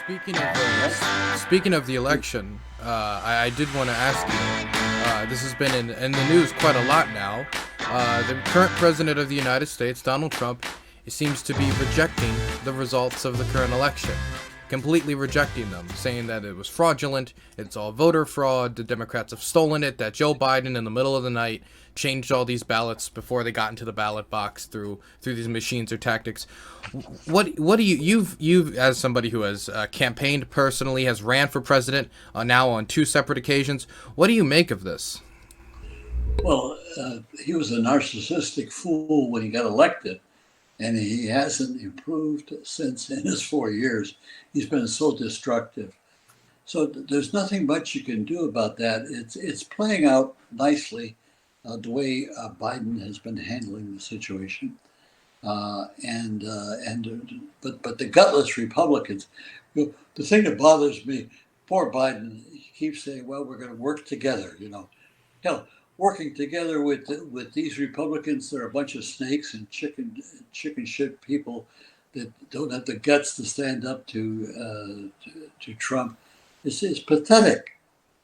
Speaking of the election, I did want to ask you. This has been in the news quite a lot now. The current president of the United States, Donald Trump, seems to be rejecting the results of the current election, completely rejecting them, saying that it was fraudulent, it's all voter fraud, the Democrats have stolen it, that Joe Biden in the middle of the night changed all these ballots before they got into the ballot box through these machines or tactics. What do you've as somebody who has campaigned personally, has ran for president now on two separate occasions, what do you make of this? Well, he was a narcissistic fool when he got elected, and he hasn't improved since in his 4 years. He's been so destructive. So there's nothing much you can do about that. It's playing out nicely the way Biden has been handling the situation, but the gutless Republicans. The thing that bothers me, poor Biden, he keeps saying, "Well, we're going to work together." Hell, working together with these Republicans, they're a bunch of snakes and chicken shit people that don't have the guts to stand up to Trump. It's pathetic.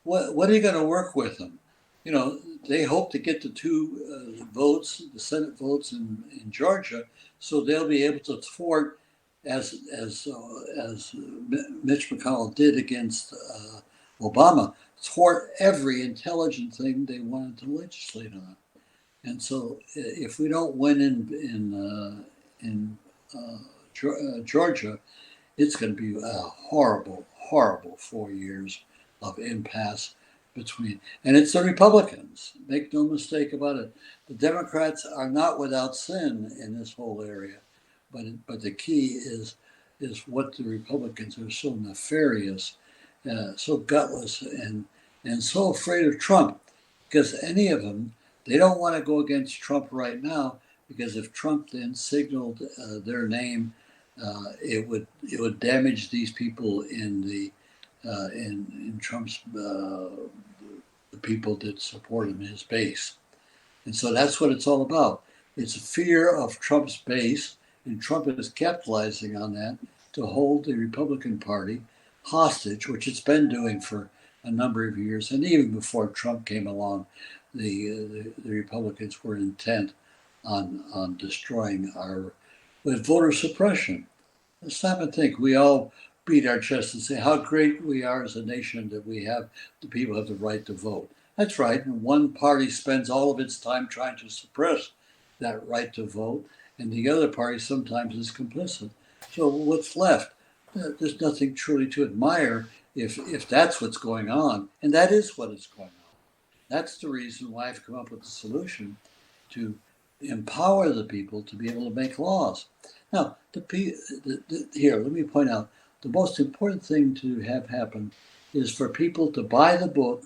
What are you going to work with them? You know, they hope to get the two votes, the Senate votes in Georgia, so they'll be able to thwart as Mitch McConnell did against Obama, thwart every intelligent thing they wanted to legislate on. And so, if we don't win in Georgia, it's going to be a horrible, horrible 4 years of impasse between. And it's the Republicans. Make no mistake about it. The Democrats are not without sin in this whole area, but the key is what the Republicans are so nefarious, so gutless, and so afraid of Trump, because any of them, they don't want to go against Trump right now, because if Trump then signaled their name, it would damage these people in Trump's the people that support him, his base. And so that's what it's all about. It's a fear of Trump's base, and Trump is capitalizing on that to hold the Republican Party hostage, which it's been doing for a number of years. And even before Trump came along, the Republicans were intent on destroying our with voter suppression. Let's stop and think. We all beat our chest and say how great we are as a nation that we have the people have the right to vote. That's right. And one party spends all of its time trying to suppress that right to vote, and the other party sometimes is complicit. So what's left? There's nothing truly to admire if that's what's going on, and that is what is going on. That's the reason why I've come up with a solution to empower the people to be able to make laws. Now, here, let me point out the most important thing to have happen is for people to buy the book,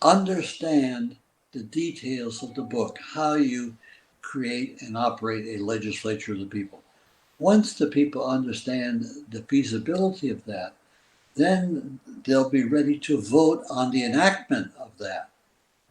understand the details of the book, how you create and operate a legislature of the people. Once the people understand the feasibility of that, then they'll be ready to vote on the enactment of that.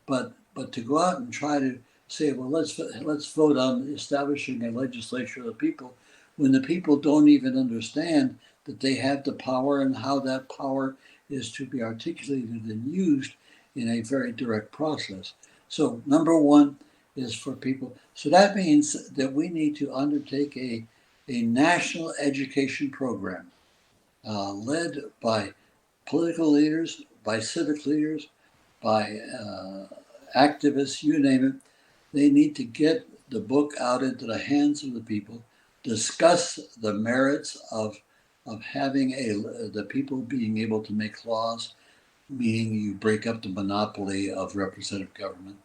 But to go out and try to say, well, let's vote on establishing a legislature of the people, when the people don't even understand that they have the power and how that power is to be articulated and used in a very direct process. So number one is for people. So that means that we need to undertake a national education program led by political leaders, by civic leaders, by activists, you name it. They need to get the book out into the hands of the people, discuss the merits of having the people being able to make laws, meaning you break up the monopoly of representative government.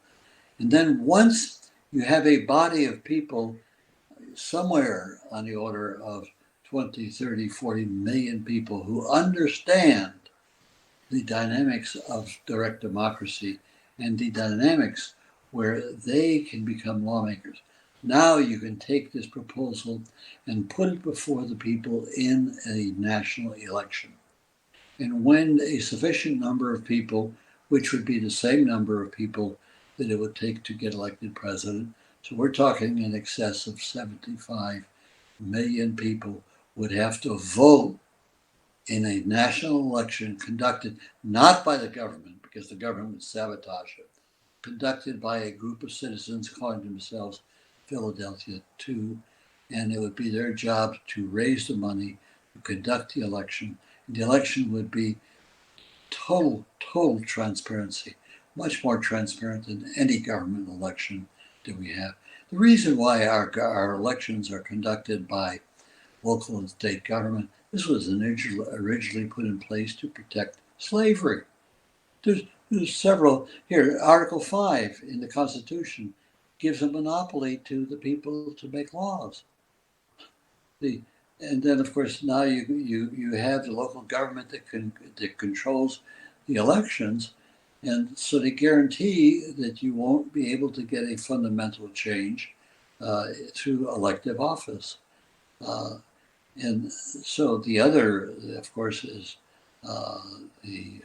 And then once you have a body of people somewhere on the order of 20, 30, 40 million people who understand the dynamics of direct democracy and the dynamics where they can become lawmakers. Now you can take this proposal and put it before the people in a national election. And when a sufficient number of people, which would be the same number of people that it would take to get elected president, so we're talking in excess of 75 million people would have to vote in a national election conducted not by the government, because the government would sabotage it, conducted by a group of citizens calling themselves Philadelphia 2, and it would be their job to raise the money to conduct the election. And the election would be total transparency, much more transparent than any government election that we have. The reason why our elections are conducted by local and state government, this was originally put in place to protect slavery. There's several here. Article 5 in the Constitution gives a monopoly to the people to make laws. And then, of course, now you have the local government that controls the elections, and so they guarantee that you won't be able to get a fundamental change through elective office. And so the other, of course, is the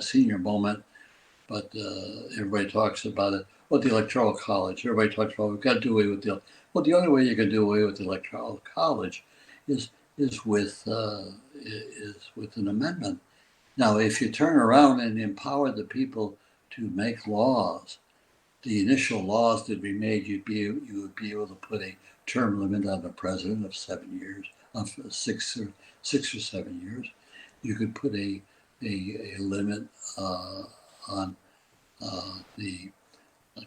senior moment, but everybody talks about it. Well, the Electoral College. Everybody talks about we've got to do away with the. Well, the only way you can do away with the Electoral College is with an amendment. Now, if you turn around and empower the people to make laws, the initial laws that be made, you would be able to put a term limit on the president of 7 years, of 6 or 7 years. You could put a limit on the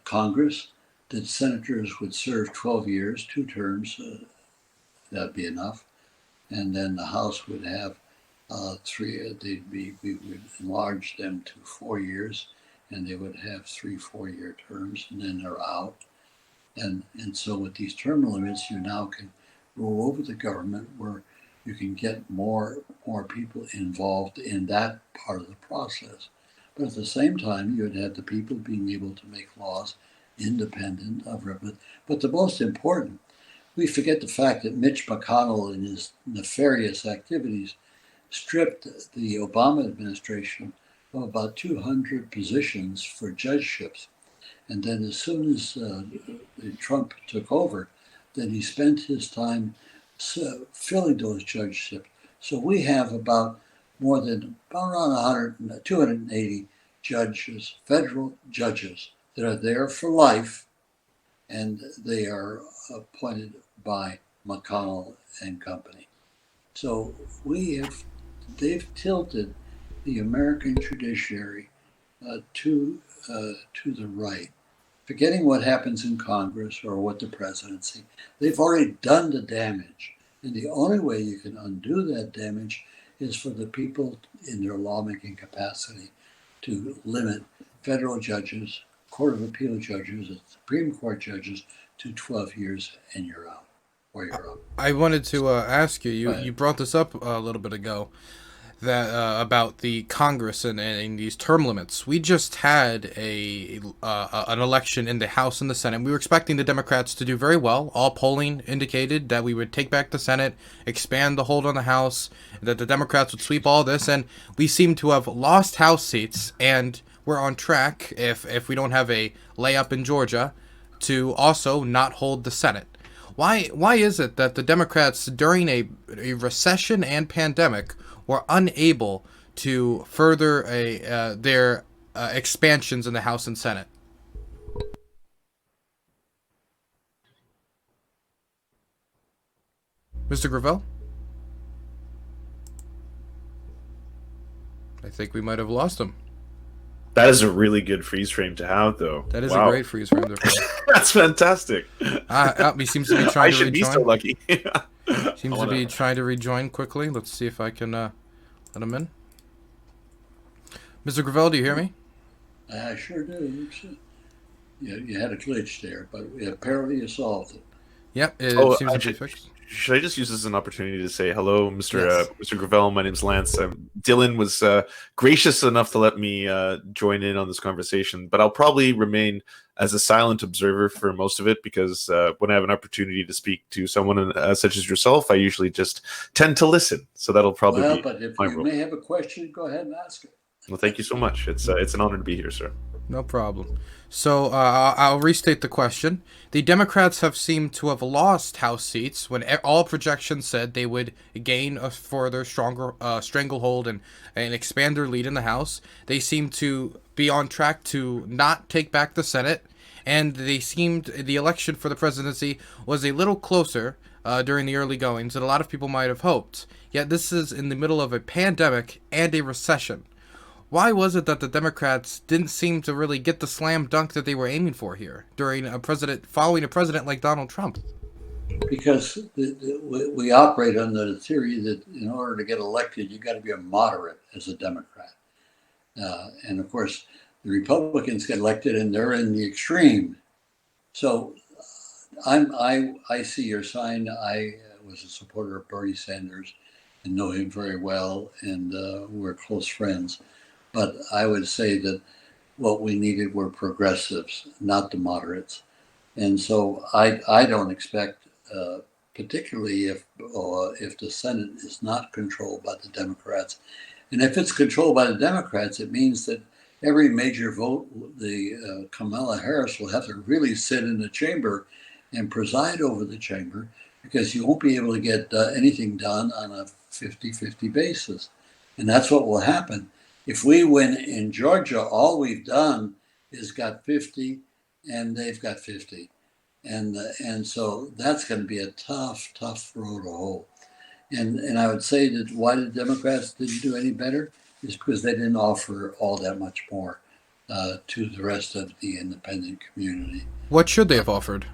Congress that senators would serve 12 years, 2 terms. That'd be enough, and then the House would have 3. We would enlarge them to 4 years, and they would have 3 4-year terms, and then they're out. And so with these term limits, you now can roll over the government where you can get more people involved in that part of the process. But at the same time, you would have the people being able to make laws independent of revenue. But the most important, we forget the fact that Mitch McConnell, in his nefarious activities, stripped the Obama administration of about 200 positions for judgeships. And then as soon as Trump took over, then he spent his time filling those judgeships. So we have about around 280 judges, federal judges, that are there for life, and they are appointed by McConnell and company. So they've tilted the American judiciary to the right, forgetting what happens in Congress or what the presidency. They've already done the damage, and the only way you can undo that damage is for the people in their lawmaking capacity to limit federal judges, Court of Appeal judges, and Supreme Court judges to 12 years, and you're out, or you're up. I wanted to ask you. You brought this up a little bit ago, that about the Congress and these term limits. We just had an election in the House and the Senate. We were expecting the Democrats to do very well. All polling indicated that we would take back the Senate, expand the hold on the House, that the Democrats would sweep all this, and we seem to have lost House seats, and we're on track, if we don't have a layup in Georgia, to also not hold the Senate. Why is it that the Democrats, during a recession and pandemic, were unable to further their expansions in the House and Senate? Mr. Gravel? I think we might have lost him. That is a really good freeze frame to have, though. That is a great freeze frame to have. That's fantastic. He seems to be trying to rejoin. I should be so lucky. Seems to be trying to rejoin quickly. Let's see if I can let him in. Mr. Gravel, do you hear me? I sure do. You had a glitch there, but apparently you solved it. Yep, it seems to be fixed. Should I just use this as an opportunity to say hello, Mr. Gravel? My name's Lance. Dylan was gracious enough to let me join in on this conversation, but I'll probably remain as a silent observer for most of it, because when I have an opportunity to speak to someone such as yourself, I usually just tend to listen. So that'll probably be but if my you role. may have a question, go ahead and ask it. Well, thank you so much. It's an honor to be here, sir. No problem. So I'll restate the question. The Democrats have seemed to have lost House seats when all projections said they would gain a further stronger stranglehold and expand their lead in the House. They seem to be on track to not take back the Senate, and the election for the presidency was a little closer during the early goings than a lot of people might have hoped. Yet this is in the middle of a pandemic and a recession. Why was it that the Democrats didn't seem to really get the slam dunk that they were aiming for here following a president like Donald Trump? Because we operate under the theory that in order to get elected, you got to be a moderate as a Democrat. And of course, the Republicans get elected and they're in the extreme. So I see your sign. I was a supporter of Bernie Sanders and know him very well, and we're close friends. But I would say that what we needed were progressives, not the moderates. And so I don't expect, particularly if the Senate is not controlled by the Democrats, and if it's controlled by the Democrats, it means that every major vote, the Kamala Harris will have to really sit in the chamber and preside over the chamber, because you won't be able to get anything done on a 50-50 basis. And that's what will happen. If we win in Georgia, all we've done is got 50 and they've got 50. And so that's going to be a tough road to hoe. And I would say that why the Democrats didn't do any better is because they didn't offer all that much more to the rest of the independent community. What should they have offered?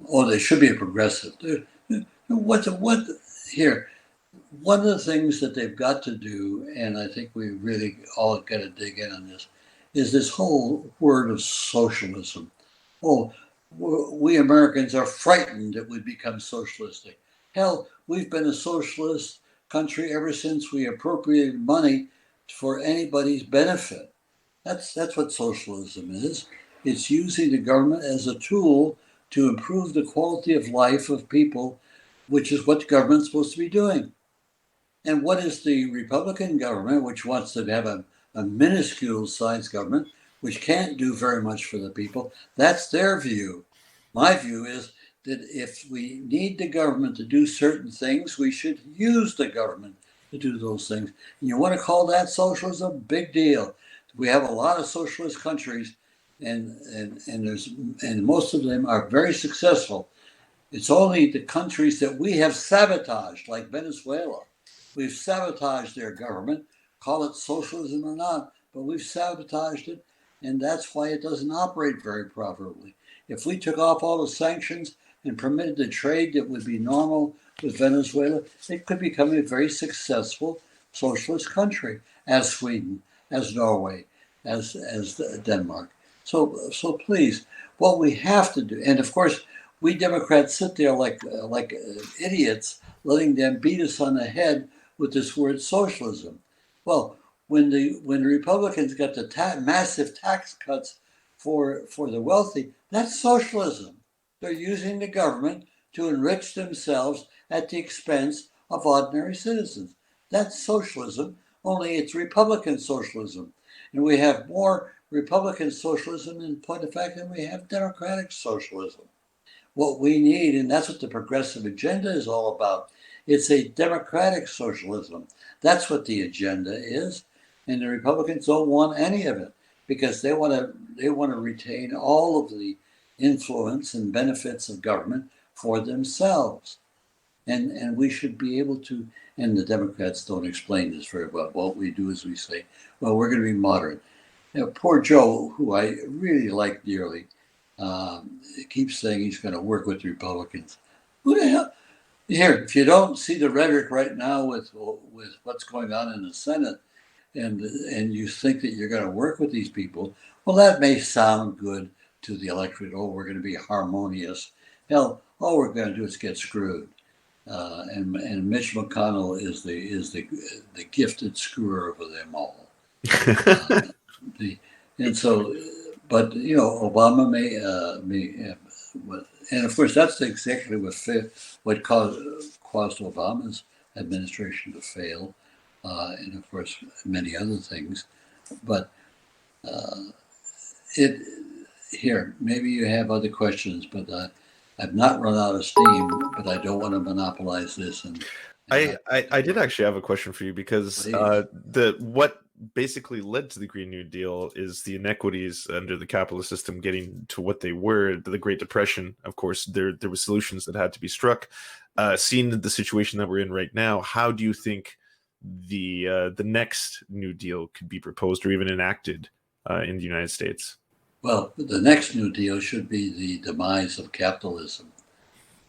Oh, they should be a progressive. What here? One of the things that they've got to do, and I think we really all got to dig in on this, is this whole word of socialism. Oh, we Americans are frightened that we become socialistic. Hell, we've been a socialist country ever since we appropriated money for anybody's benefit. That's what socialism is. It's using the government as a tool to improve the quality of life of people, which is what the government's supposed to be doing. And what is the Republican government, which wants to have a minuscule size government, which can't do very much for the people? That's their view. My view is that if we need the government to do certain things, we should use the government to do those things. And you want to call that socialism? Big deal. We have a lot of socialist countries, and most of them are very successful. It's only the countries that we have sabotaged, like Venezuela. We've sabotaged their government, call it socialism or not, but we've sabotaged it, and that's why it doesn't operate very properly. If we took off all the sanctions and permitted the trade that would be normal with Venezuela, it could become a very successful socialist country, as Sweden, as Norway, as Denmark. So please, what we have to do, and of course, we Democrats sit there like idiots, letting them beat us on the head with this word socialism. Well, when the Republicans got the massive tax cuts for the wealthy, that's socialism. They're using the government to enrich themselves at the expense of ordinary citizens. That's socialism, only it's Republican socialism. And we have more Republican socialism in point of fact than we have Democratic socialism. What we need, and that's what the progressive agenda is all about, it's a democratic socialism. That's what the agenda is. And the Republicans don't want any of it because they want to retain all of the influence and benefits of government for themselves. And we should be able to, and the Democrats don't explain this very well. What we do is we say, well, we're going to be moderate. Poor Joe, who I really like dearly, keeps saying he's going to work with Republicans. Who the hell? Here, if you don't see the rhetoric right now with what's going on in the Senate, and you think that you're going to work with these people, well, that may sound good to the electorate. Oh, we're going to be harmonious. Hell, all we're going to do is get screwed. And Mitch McConnell is the gifted screwer of them all. But Obama may and of course that's exactly what caused Obama's administration to fail, and of course many other things. But it here, maybe you have other questions, but I've not run out of steam, but I don't want to monopolize this. And I did actually have a question for you because please. the what basically led to the Green New Deal is the inequities under the capitalist system getting to what they were. The Great Depression, of course, there were solutions that had to be struck. Seeing the situation that we're in right now, how do you think the next New Deal could be proposed or even enacted in the United States? Well, the next New Deal should be the demise of capitalism.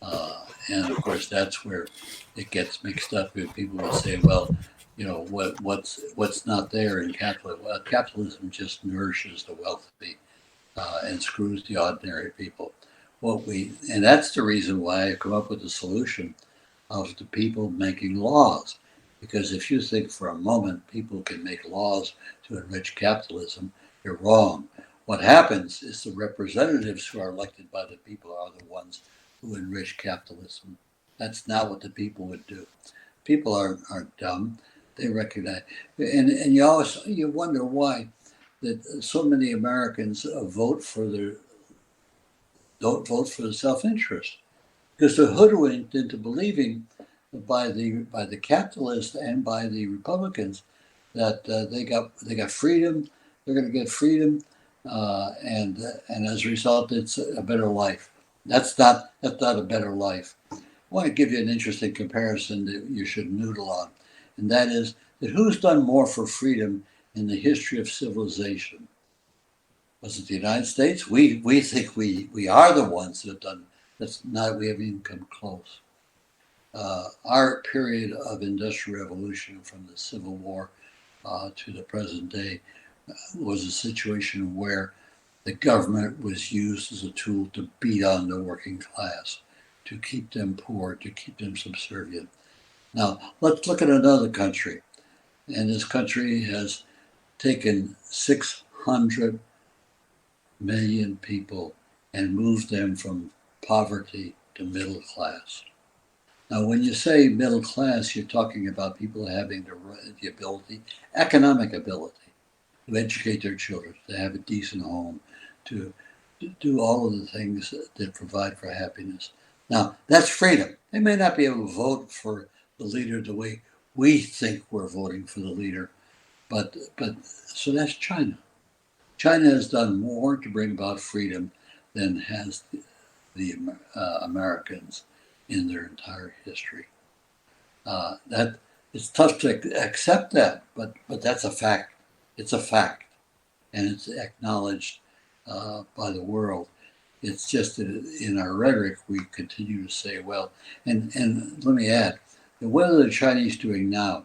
And of course, that's where it gets mixed up. If people would say, well, you know, what's not there in capitalism? Well, capitalism just nourishes the wealthy and screws the ordinary people. And that's the reason why I come up with the solution of the people making laws. Because if you think for a moment people can make laws to enrich capitalism, you're wrong. What happens is the representatives who are elected by the people are the ones who enrich capitalism. That's not what the people would do. People aren't dumb. They recognize, and you wonder why that so many Americans don't vote for the self-interest, because they're hoodwinked into believing by the capitalists and by the Republicans that they got freedom. They're going to get freedom, and as a result, it's a better life. That's not a better life. I want to give you an interesting comparison that you should noodle on, and that is that who's done more for freedom in the history of civilization? Was it the United States? We think we are the ones that have done. That's not. We haven't even come close. Our period of industrial revolution from the Civil War to the present day was a situation where the government was used as a tool to beat on the working class, to keep them poor, to keep them subservient. Now, let's look at another country. And this country has taken 600 million people and moved them from poverty to middle class. Now, when you say middle class, you're talking about people having the ability, economic ability, to educate their children, to have a decent home, to do all of the things that provide for happiness. Now, that's freedom. They may not be able to vote for the leader the way we think we're voting for the leader, but so that's China. China has done more to bring about freedom than has the Americans in their entire history. That it's tough to accept that, but that's a fact. It's a fact, and it's acknowledged by the world. It's just that in our rhetoric we continue to say, well, and let me add, what are the Chinese doing now?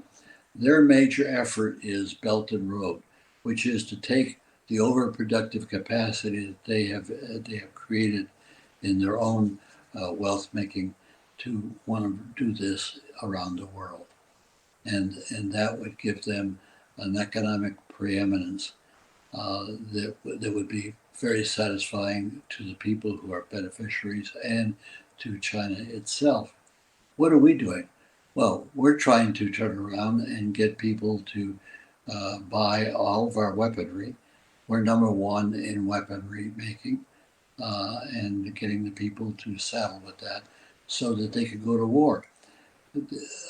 Their major effort is Belt and Road, which is to take the overproductive capacity that they have created in their own wealth making to want to do this around the world, and that would give them an economic preeminence that would be very satisfying to the people who are beneficiaries and to China itself. What are we doing? Well, we're trying to turn around and get people to buy all of our weaponry. We're number one in weaponry making and getting the people to saddle with that so that they can go to war.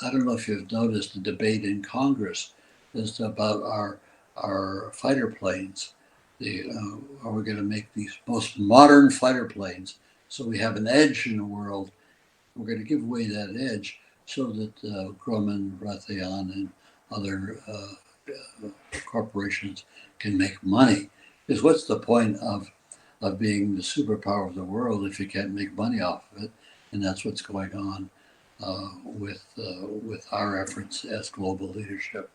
I don't know if you've noticed the debate in Congress is about our fighter planes. Are we going to make these most modern fighter planes so we have an edge in the world? We're going to give away that edge so that Grumman, Raytheon, and other corporations can make money. Because what's the point of being the superpower of the world if you can't make money off of it? And that's what's going on with our efforts as global leadership.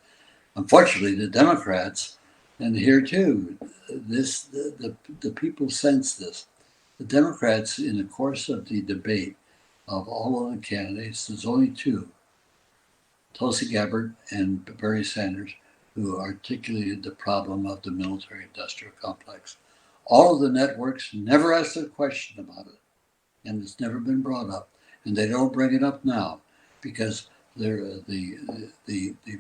Unfortunately, the Democrats, and here too, the people sense this. The Democrats, in the course of the debate of all of the candidates, there's only two, Tulsi Gabbard and Bernie Sanders, who articulated the problem of the military-industrial complex. All of the networks never asked a question about it, and it's never been brought up, and they don't bring it up now because the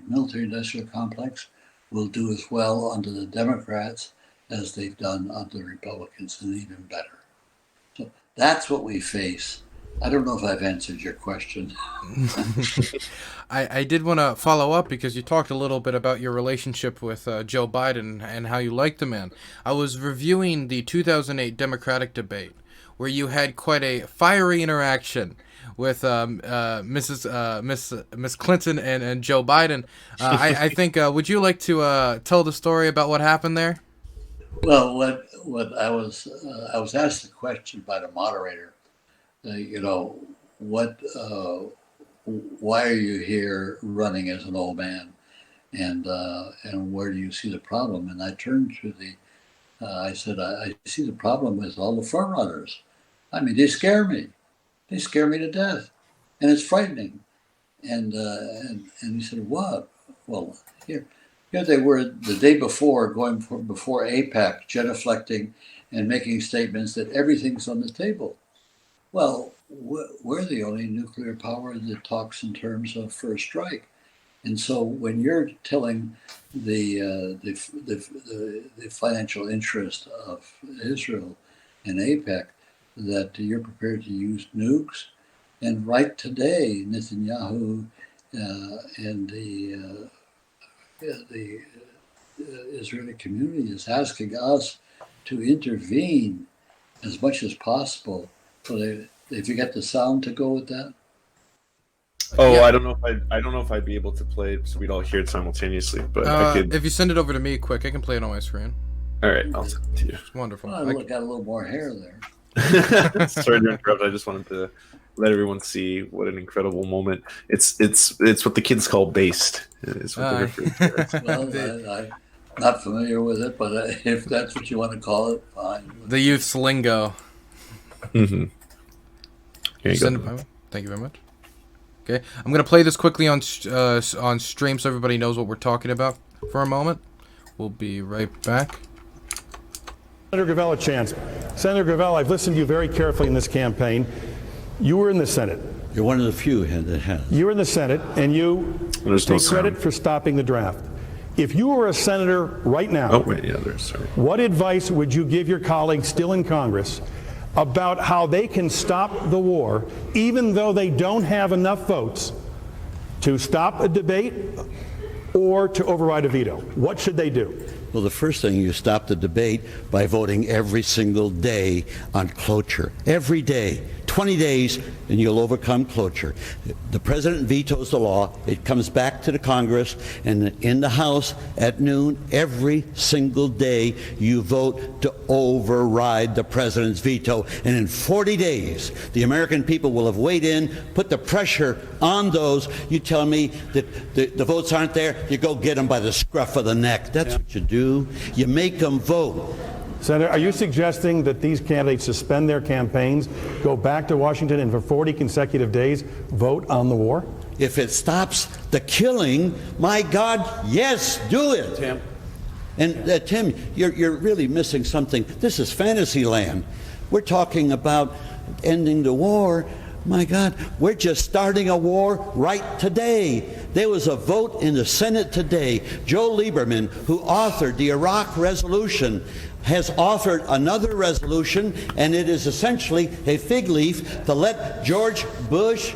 military-industrial complex will do as well under the Democrats as they've done on the Republicans, and even better. So that's what we face. I don't know if I've answered your question. I did want to follow up because you talked a little bit about your relationship with Joe Biden and how you like the man. I was reviewing the 2008 Democratic debate where you had quite a fiery interaction with Miss Clinton and Joe Biden. I think would you like to tell the story about what happened there? Well, what I was asked the question by the moderator. You know, what? Why are you here running as an old man? And where do you see the problem? And I turned to I said, I see the problem with all the front runners. I mean, they scare me. They scare me to death, and it's frightening. And he said, what? Well, here they were the day before, before APAC, genuflecting and making statements that everything's on the table. Well, we're the only nuclear power that talks in terms of first strike. And so when you're telling the financial interest of Israel and APEC that you're prepared to use nukes, and right today, Netanyahu and the Israeli community is asking us to intervene as much as possible. So if you get the sound to go with that. Oh, Yeah. I don't know if I'd be able to play it so we'd all hear it simultaneasly, but I could. If you send it over to me quick, I can play it on my screen. All right, I'll send it to you. It's wonderful. Well, I got a little more hair there. Sorry to interrupt. I just wanted to let everyone see what an incredible moment. It's what the kids call based. Is what they refer to it. Well, I'm not familiar with it, but if that's what you want to call it, fine. The youth's lingo. Mm-hmm. Here you Send go. it, thank you very much. Okay, I'm gonna play this quickly on stream so everybody knows what we're talking about for a moment. We'll be right back. Senator Gravel, a chance. Senator Gravel, I've listened to you very carefully in this campaign. You were in the Senate. You're one of the few that has. You were in the Senate, and you There's no take credit sound. for stopping the draft. If you were a senator right now, Oh wait, yeah, there's sorry. what advice would you give your colleagues still in Congress about how they can stop the war, even though they don't have enough votes to stop a debate or to override a veto? What should they do? Well, the first thing, you stop the debate by voting every single day on cloture. Every day. 20 days, and you'll overcome cloture. The president vetoes the law. It comes back to the Congress, and in the House at noon, every single day, you vote to override the president's veto. And in 40 days, the American people will have weighed in, put the pressure on those. You tell me that the votes aren't there, you go get them by the scruff of the neck. That's what you do. You make them vote. Senator, are you suggesting that these candidates suspend their campaigns, go back to Washington, and for 40 consecutive days vote on the war? If it stops the killing, my God, yes, do it. Tim. And Tim, you're really missing something. This is fantasy land. We're talking about ending the war. My God, we're just starting a war right today. There was a vote in the Senate today. Joe Lieberman, who authored the Iraq resolution, has authored another resolution, and it is essentially a fig leaf to let George Bush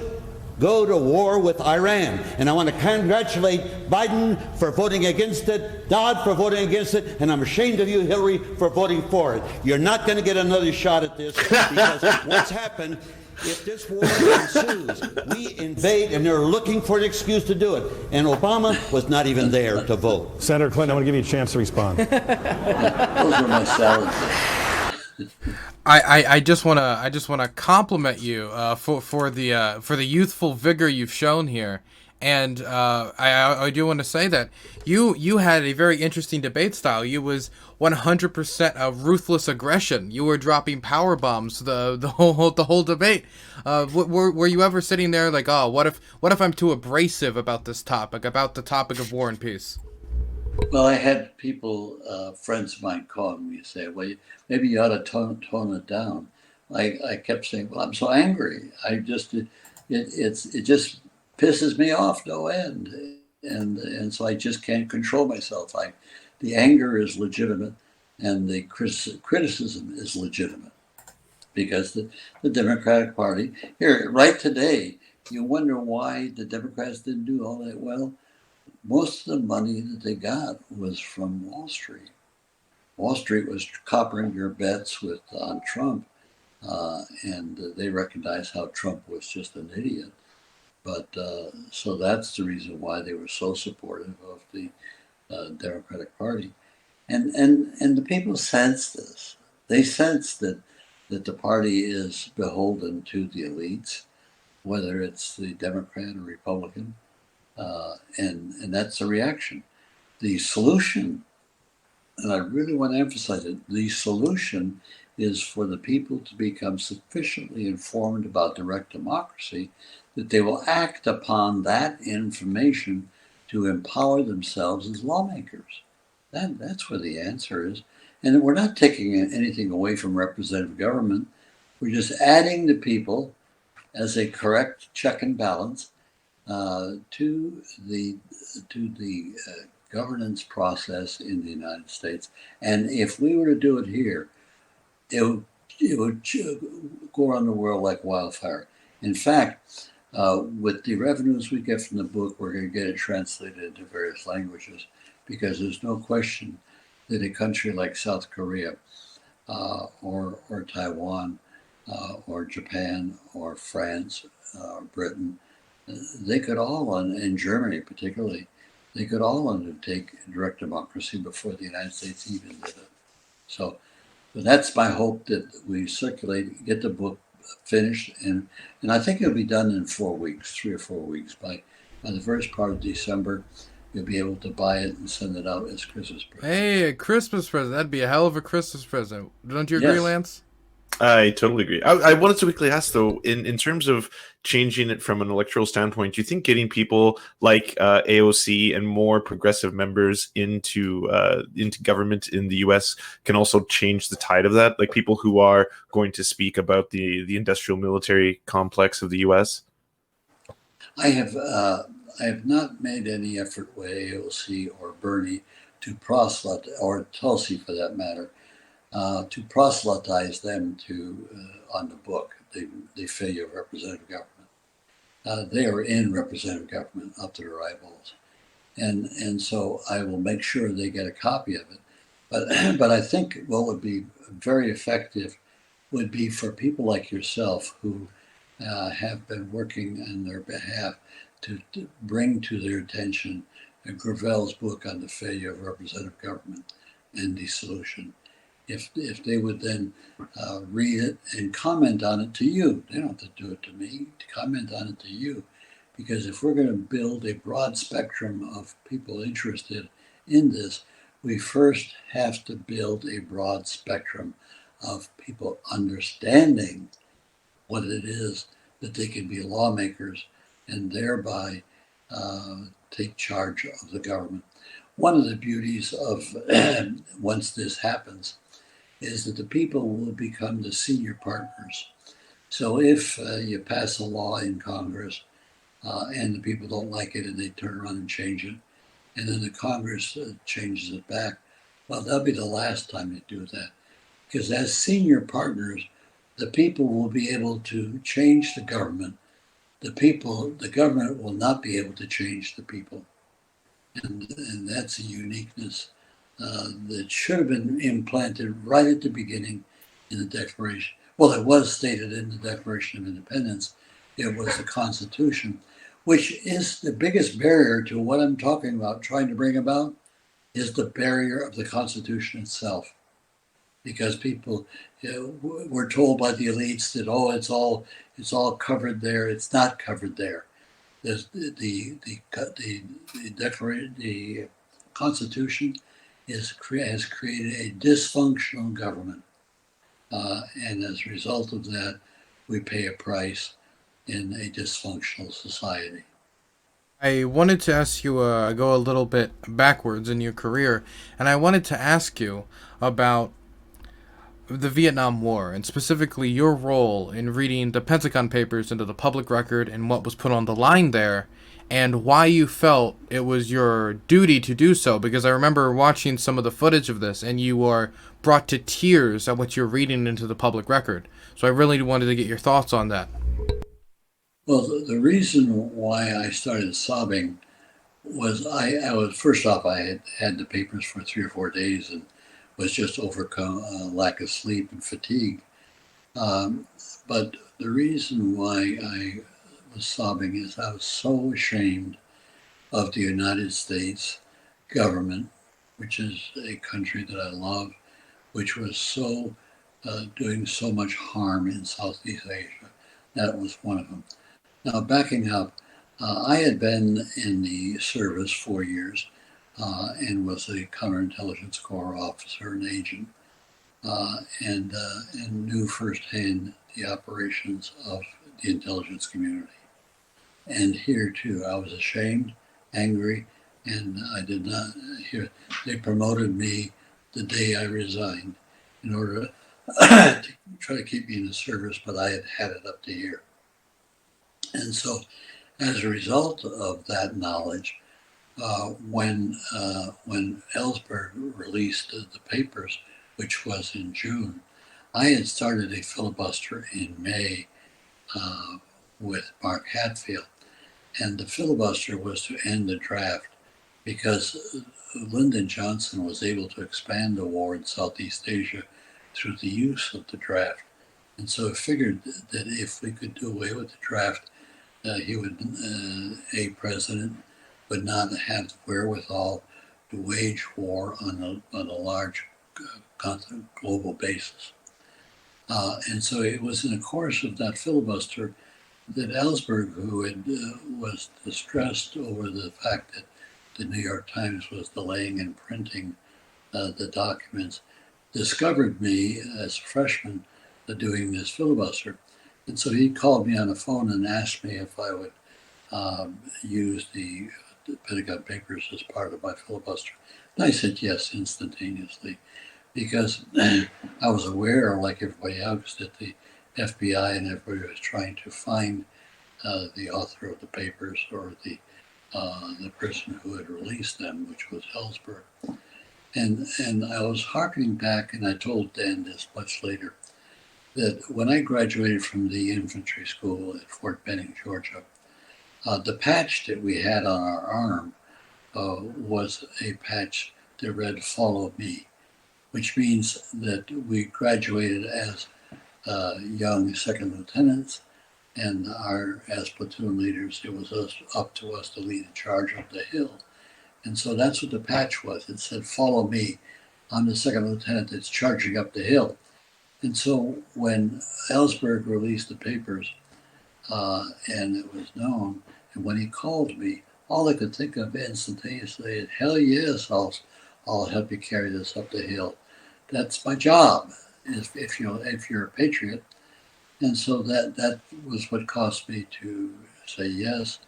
go to war with Iran. And I want to congratulate Biden for voting against it, Dodd for voting against it, and I'm ashamed of you, Hillary, for voting for it. You're not going to get another shot at this, because what's happened, if this war ensues, we invade, and they're looking for an excuse to do it. And Obama was not even there to vote. Senator Clinton, I want to give you a chance to respond. Those are my salad days. I just wanna compliment you for the youthful vigor you've shown here, and I do want to say that you had a very interesting debate style. You was 100% of ruthless aggression. You were dropping power bombs the whole debate. Were you ever sitting there like, oh, what if I'm too abrasive about this topic, about the topic of war and peace? Well, I had people, friends of mine, call me and say, well, maybe you ought to tone it down. I kept saying, well, I'm so angry. It just pisses me off no end. And so I just can't control myself. The anger is legitimate, And the criticism is legitimate because the Democratic Party, here, right today, you wonder why the Democrats didn't do all that well. Most of the money that they got was from Wall Street. Wall Street was coppering your bets on Trump, and they recognized how Trump was just an idiot. But so that's the reason why they were so supportive of the Democratic Party, and the people sense this. They sense that the party is beholden to the elites, whether it's the Democrat or Republican, and that's the reaction. The solution, and I really want to emphasize it, the solution is for the people to become sufficiently informed about direct democracy that they will act upon that information to empower themselves as lawmakers. That's where the answer is. And we're not taking anything away from representative government. We're just adding the people as a correct check and balance to the governance process in the United States. And if we were to do it here, it would go around the world like wildfire. In fact, with the revenues we get from the book, we're going to get it translated into various languages, because there's no question that a country like South Korea or Taiwan or Japan or France or Britain, they could all, and Germany particularly, they could all undertake direct democracy before the United States even did it. So that's my hope, that we circulate, get the book finished, and I think it'll be done in 4 weeks, 3 or 4 weeks. By the first part of December, you'll be able to buy it and send it out as Christmas present. Hey, a Christmas present. That'd be a hell of a Christmas present. Don't you agree, Yes. Lance? I totally agree. I wanted to quickly ask, though, in terms of changing it from an electoral standpoint, do you think getting people like AOC and more progressive members into government in the U.S. can also change the tide of that? Like people who are going to speak about the industrial military complex of the U.S.? I have not made any effort with AOC or Bernie to proselytize, or Tulsi for that matter, to proselytize them on the book, the failure of representative government. They are in representative government up to their eyeballs, and so I will make sure they get a copy of it. But I think what would be very effective would be for people like yourself who have been working on their behalf to bring to their attention Gravel's book on the failure of representative government and the solution. If they would then read it and comment on it to you, they don't have to do it to me, to comment on it to you. Because if we're going to build a broad spectrum of people interested in this, we first have to build a broad spectrum of people understanding what it is that they can be lawmakers and thereby take charge of the government. One of the beauties of once this happens is that the people will become the senior partners. So if you pass a law in Congress and the people don't like it and they turn around and change it, and then the Congress changes it back, well, that'll be the last time they do that. Because as senior partners, the people will be able to change the government. The government will not be able to change the people. And that's a uniqueness that should have been implanted right at the beginning in the Declaration. Well, it was stated in the Declaration of Independence. It was the Constitution, which is the biggest barrier to what I'm talking about, trying to bring about, is the barrier of the Constitution itself. Because people were told by the elites that, oh, it's all covered there. It's not covered there. There's the Declaration, the Constitution has created a dysfunctional government, and as a result of that, we pay a price in a dysfunctional society. I wanted to ask you, go a little bit backwards in your career, and I wanted to ask you about the Vietnam War, and specifically your role in reading the Pentagon Papers into the public record and what was put on the line there, and why you felt it was your duty to do so. Because I remember watching some of the footage of this, and you were brought to tears at what you're reading into the public record. So I really wanted to get your thoughts on that. Well, the reason why I started sobbing was I was, first off, I had had the papers for 3 or 4 days and was just overcome lack of sleep and fatigue. Um, but the reason why I was sobbing is I was so ashamed of the United States government, which is a country that I love, which was so doing so much harm in Southeast Asia. That was one of them. Now, backing up, I had been in the service 4 years and was a counterintelligence corps officer and agent, and knew firsthand the operations of the intelligence community. And here too, I was ashamed, angry, and I did not hear. They promoted me the day I resigned in order to try to keep me in the service, but I had had it up to here. And so, as a result of that knowledge, when Ellsberg released the papers, which was in June, I had started a filibuster in May with Mark Hatfield. And the filibuster was to end the draft because Lyndon Johnson was able to expand the war in Southeast Asia through the use of the draft. And so I figured that if we could do away with the draft, he would, a president would not have the wherewithal to wage war on a large global basis. And so it was in the course of that filibuster that Ellsberg, who was distressed over the fact that the New York Times was delaying in printing the documents, discovered me as a freshman doing this filibuster. And so he called me on the phone and asked me if I would use the Pentagon Papers as part of my filibuster. And I said yes instantaneously, because I was aware, like everybody else, that the FBI and everybody was trying to find the author of the papers, or the person who had released them, which was Ellsberg. And I was harkening back, and I told Dan this much later, that when I graduated from the infantry school at Fort Benning, Georgia, the patch that we had on our arm was a patch that read "Follow Me," which means that we graduated as young second lieutenants, and as platoon leaders, it was up to us to lead the charge up the hill. And so that's what the patch was. It said, "Follow me. I'm the second lieutenant that's charging up the hill." And so when Ellsberg released the papers, and it was known, and when he called me, all I could think of instantaneously is, "Hell yes, I'll help you carry this up the hill. That's my job. If you're a patriot." And so that was what caused me to say yes,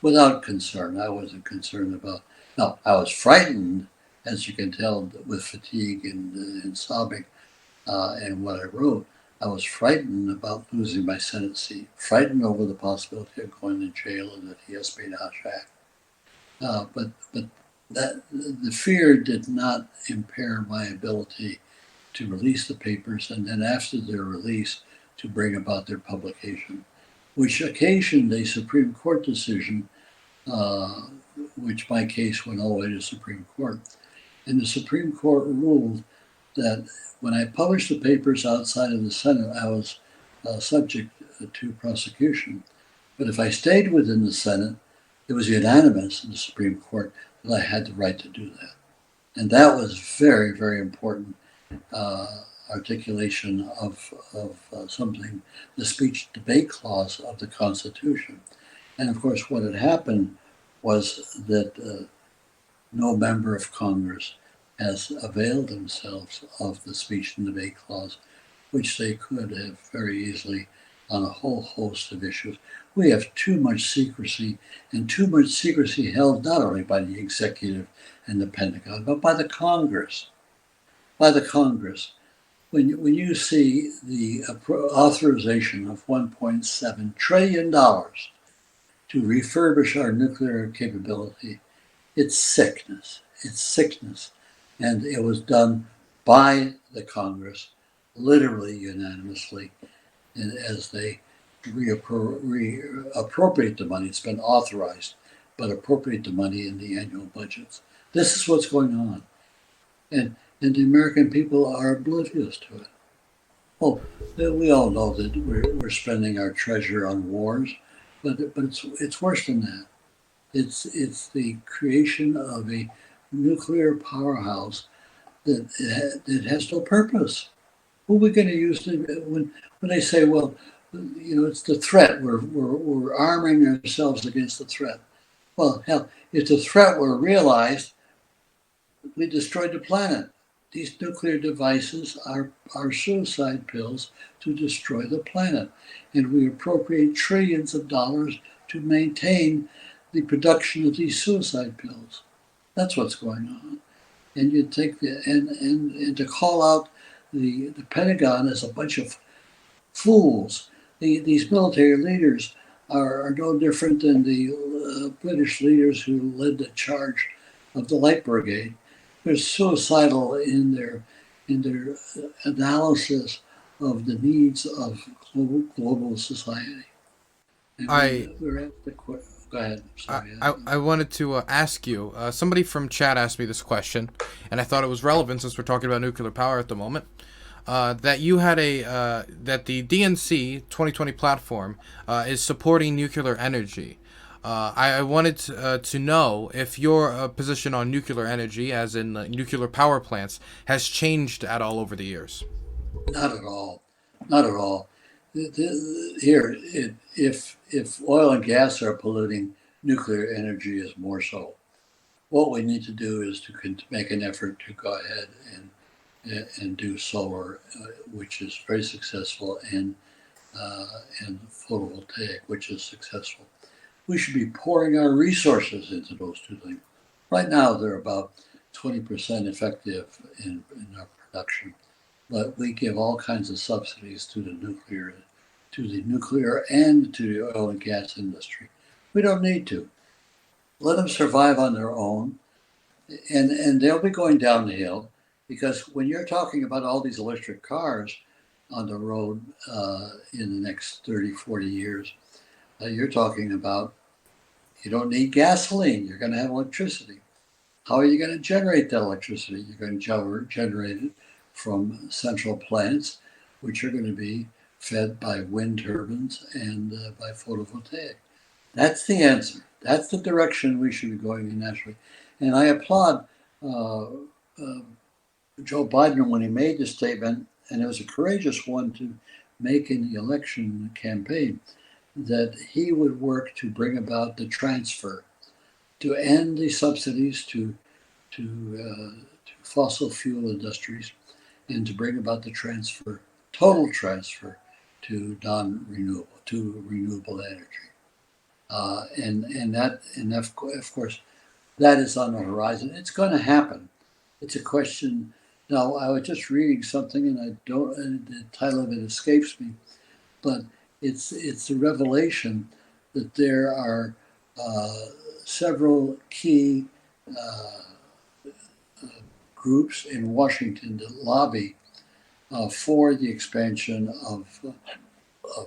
without concern. I wasn't concerned about. No, I was frightened, as you can tell, with fatigue and sobbing, and what I wrote. I was frightened about losing my Senate seat, frightened over the possibility of going to jail and the Espionage Act. But that the fear did not impair my ability to release the papers, and then after their release, to bring about their publication, which occasioned a Supreme Court decision, which my case went all the way to the Supreme Court. And the Supreme Court ruled that when I published the papers outside of the Senate, I was subject to prosecution. But if I stayed within the Senate, it was unanimous in the Supreme Court that I had the right to do that. And that was very, very important articulation of something, the speech debate clause of the Constitution. And of course, what had happened was that no member of Congress has availed themselves of the speech and debate clause, which they could have very easily on a whole host of issues. We have too much secrecy, and too much secrecy held not only by the executive and the Pentagon, but by the Congress. By the Congress. When you see the authorization of $1.7 trillion to refurbish our nuclear capability. It's sickness. It's sickness. And it was done by the Congress, literally unanimously, and as they appropriate the money. It's been authorized, but appropriate the money in the annual budgets. This is what's going on. And the American people are oblivious to it. Oh, we all know that we're spending our treasure on wars, but it's worse than that. It's the creation of a nuclear powerhouse that has no purpose. Who are we going to use when they say, well, it's the threat. We're arming ourselves against the threat. Well, hell, if the threat were realized, we destroyed the planet. These nuclear devices are suicide pills to destroy the planet. And we appropriate trillions of dollars to maintain the production of these suicide pills. That's what's going on. And you take and to call out the Pentagon as a bunch of fools. These military leaders are no different than the British leaders who led the charge of the Light Brigade. They're suicidal in their analysis of the needs of global society. And we're at the go ahead. Sorry. I wanted to ask you. Somebody from chat asked me this question, and I thought it was relevant since we're talking about nuclear power at the moment. That you had that the DNC 2020 platform is supporting nuclear energy. I wanted to know if your position on nuclear energy, as in nuclear power plants, has changed at all over the years. Not at all. Not at all. Here, if oil and gas are polluting, nuclear energy is more so. What we need to do is to make an effort to go ahead and do solar, which is very successful, and photovoltaic, which is successful. We should be pouring our resources into those two things. Right now, they're about 20% effective in our production, but we give all kinds of subsidies to the nuclear and to the oil and gas industry. We don't need to. Let them survive on their own, and they'll be going down the hill, because when you're talking about all these electric cars on the road in the next 30, 40 years, you're talking about you don't need gasoline. You're going to have electricity. How are you going to generate that electricity? You're going to generate it from central plants, which are going to be fed by wind turbines and by photovoltaic. That's the answer. That's the direction we should be going in naturally. And I applaud Joe Biden when he made the statement, and it was a courageous one to make in the election campaign, that he would work to bring about the transfer, to end the subsidies to fossil fuel industries, and to bring about the transfer, total transfer, to renewable energy. And of course, that is on the horizon. It's going to happen. It's a question. Now, I was just reading something, and the title of it escapes me, but it's a revelation that there are several key groups in Washington that lobby for the expansion of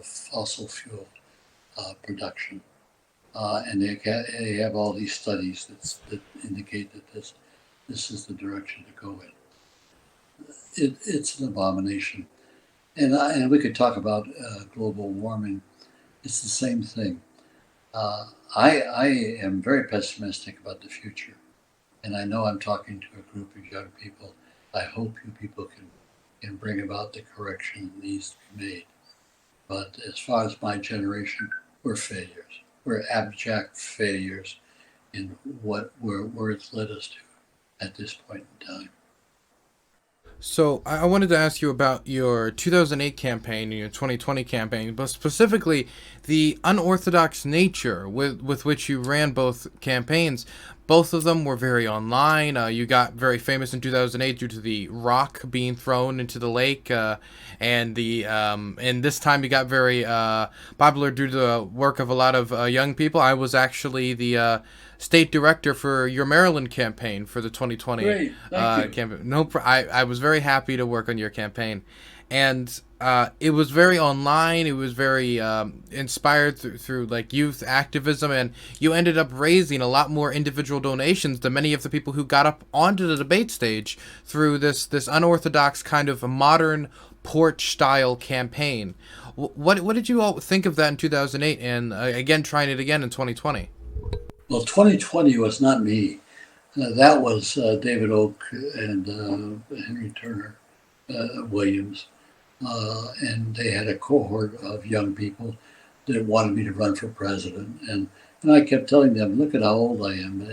fossil fuel production, and they have all these studies that indicate that this is the direction to go in. It's an abomination. And we could talk about global warming. It's the same thing. I am very pessimistic about the future. And I know I'm talking to a group of young people. I hope you people can bring about the correction that needs to be made. But as far as my generation, we're failures. We're abject failures in where it's led us to at this point in time. So I wanted to ask you about your 2008 campaign and your 2020 campaign, but specifically the unorthodox nature with which you ran both campaigns. Both of them were very online. You got very famous in 2008 due to the rock being thrown into the lake, and this time you got very popular due to the work of a lot of young people. I was actually the state director for your Maryland campaign for the 2020 Great, thank you. campaign. I was very happy to work on your campaign, and it was very online. It was very inspired through like youth activism, and you ended up raising a lot more individual donations than many of the people who got up onto the debate stage through this unorthodox kind of modern porch style campaign. What did you all think of that in 2008, and again trying it again in 2020? Well, 2020 was not me. That was David Oak and Henry Turner Williams. And they had a cohort of young people that wanted me to run for president. And I kept telling them, look at how old I am.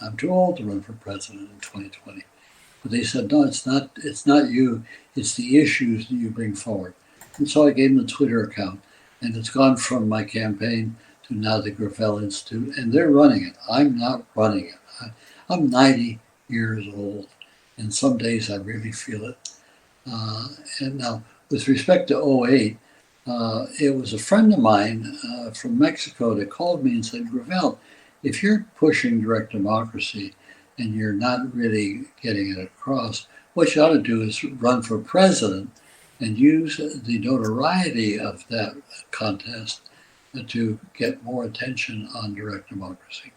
I'm too old to run for president in 2020. But they said, no, it's not you. It's the issues that you bring forward. And so I gave them a Twitter account. And it's gone from my campaign to now the Gravel Institute. And they're running it. I'm not running it. I'm 90 years old. And some days I really feel it. And now, with respect to '08, it was a friend of mine from Mexico that called me and said, Gravel, if you're pushing direct democracy and you're not really getting it across, what you ought to do is run for president and use the notoriety of that contest to get more attention on direct democracy.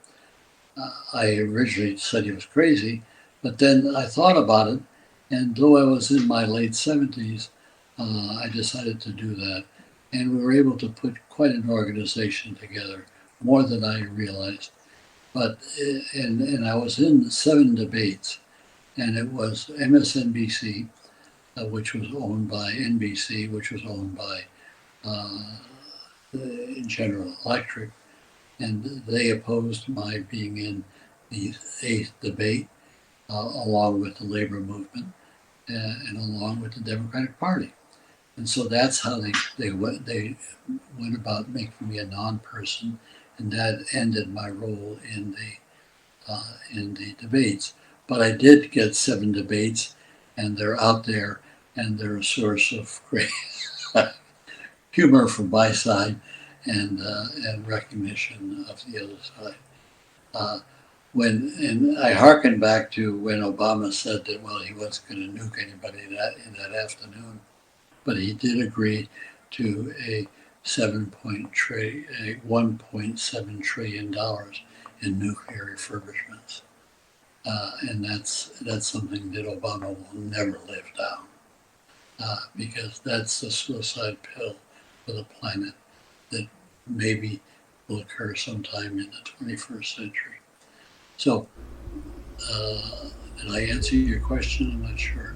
I originally said he was crazy, but then I thought about it, and though I was in my late 70s, I decided to do that. And we were able to put quite an organization together, more than I realized. But and I was in 7 debates, and it was MSNBC, which was owned by NBC, which was owned by General Electric, and they opposed my being in the 8th debate, along with the labor movement and along with the Democratic Party. And so that's how they went about making me a non-person, and that ended my role in the debates. But I did get 7 debates, and they're out there, and they're a source of great humor from my side and recognition of the other side. And I hearken back to when Obama said that, well, he wasn't going to nuke anybody in that afternoon, but he did agree to a $1.7 trillion in nuclear refurbishments, and that's something that Obama will never live down, because that's the suicide pill for the planet that maybe will occur sometime in the 21st century. So, did I answer your question? I'm not sure.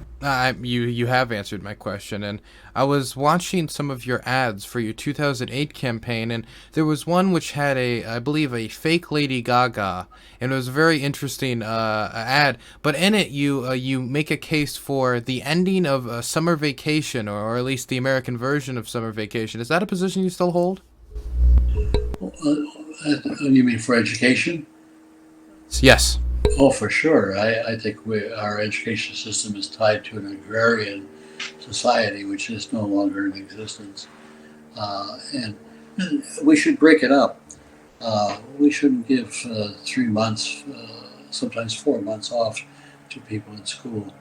You have answered my question, and I was watching some of your ads for your 2008 campaign, and there was one which had I believe, a fake Lady Gaga, and it was a very interesting ad. But in it, you make a case for the ending of summer vacation, or at least the American version of summer vacation. Is that a position you still hold? You mean for education? Yes. Oh, for sure. I think our education system is tied to an agrarian society, which is no longer in existence. And we should break it up. We shouldn't give 3 months, sometimes 4 months off to people in school.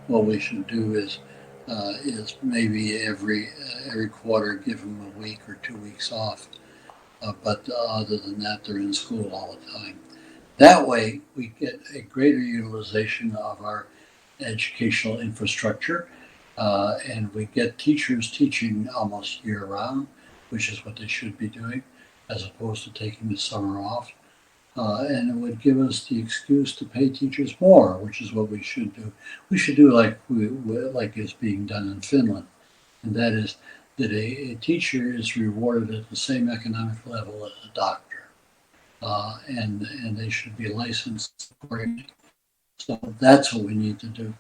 What we should do is maybe every quarter give them a week or 2 weeks off. But other than that, they're in school all the time. That way, we get a greater utilization of our educational infrastructure, and we get teachers teaching almost year-round, which is what they should be doing, as opposed to taking the summer off. And it would give us the excuse to pay teachers more, which is what we should do. We should do like is being done in Finland, and that is that a teacher is rewarded at the same economic level as a doctor. And they should be licensed accordingly. So that's what we need to do.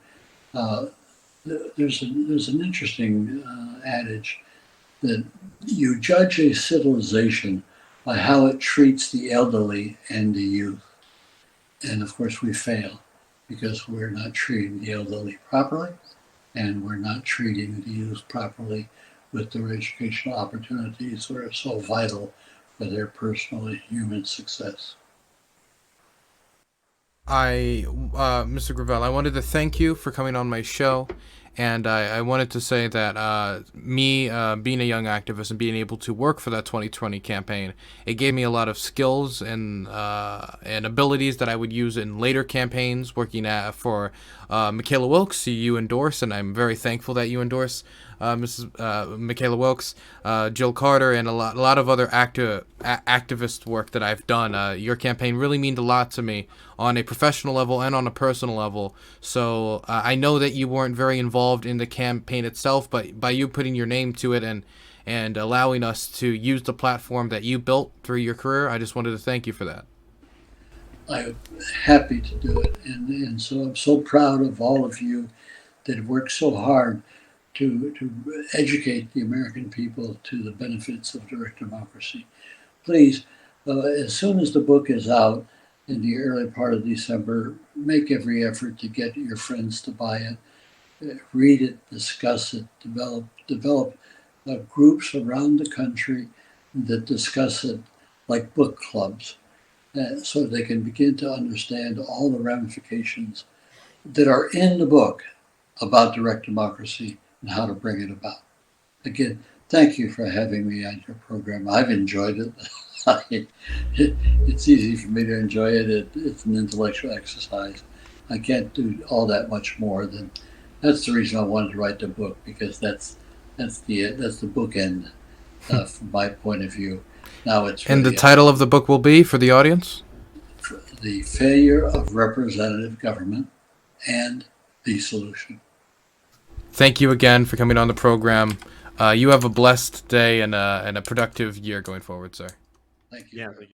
there's an interesting adage that you judge a civilization by how it treats the elderly and the youth. And of course, we fail because we're not treating the elderly properly, and we're not treating the youth properly with their educational opportunities that are so vital for their personal and human success. Mr. Gravel, I wanted to thank you for coming on my show, and I wanted to say that me being a young activist and being able to work for that 2020 campaign, it gave me a lot of skills and abilities that I would use in later campaigns working for Michaela Wilkes, who you endorse, and I'm very thankful that you endorse Mrs. Michaela Wilkes, Jill Carter, and a lot of other activist work that I've done. Your campaign really meant a lot to me on a professional level and on a personal level. So I know that you weren't very involved in the campaign itself, but by you putting your name to it and allowing us to use the platform that you built through your career, I just wanted to thank you for that. I'm happy to do it, and so I'm so proud of all of you that have worked so hard to educate the American people to the benefits of direct democracy. Please, as soon as the book is out in the early part of December, make every effort to get your friends to buy it. Read it, discuss it, develop groups around the country that discuss it like book clubs, so they can begin to understand all the ramifications that are in the book about direct democracy and how to bring it about. Again, thank you for having me on your program. I've enjoyed it. It's easy for me to enjoy it. It's an intellectual exercise. I can't do all that much more than. That's the reason I wanted to write the book, because that's the bookend from my point of view. Now it's And the really title of the book will be, for the audience? The Failure of Representative Government and the Solution. Thank you again for coming on the program. You have a blessed day and a productive year going forward, sir. Thank you. Yeah.